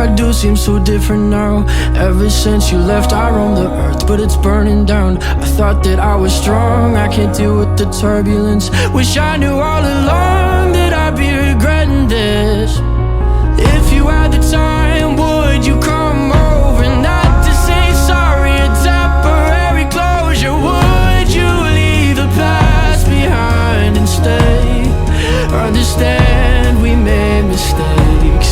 I do seems so different now. Ever since you left, I roam the earth, but it's burning down. I thought that I was strong, I can't deal with the turbulence. Wish I knew all along that I'd be regretting this. If you had the time, would you come over? Not to say sorry, a temporary closure. Would you leave the past behind and stay? Understand we made mistakes.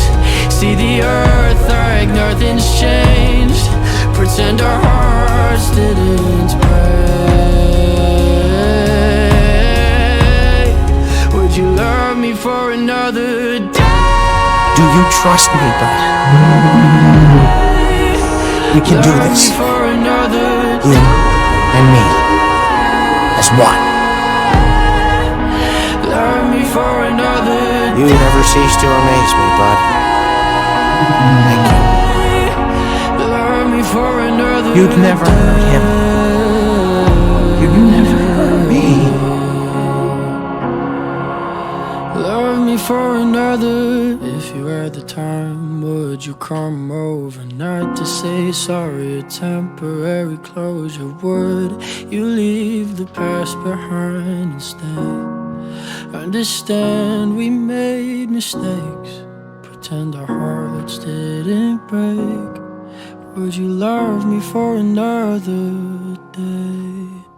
See the earth like nothing's changed. Pretend our hearts didn't break. Would you love me for another day? Do you trust me, bud? We can do this. You and me. As one. Love me for another day. You never cease to amaze me, bud. Thank you. Love me for another You'd never hurt him. You'd never hurt me. Love me for another. If you had the time, would you come over? Not to say sorry, a temporary closure. Would you leave the past behind and stay? Understand we made mistakes. Pretend our hearts didn't break. Would you love me for another day?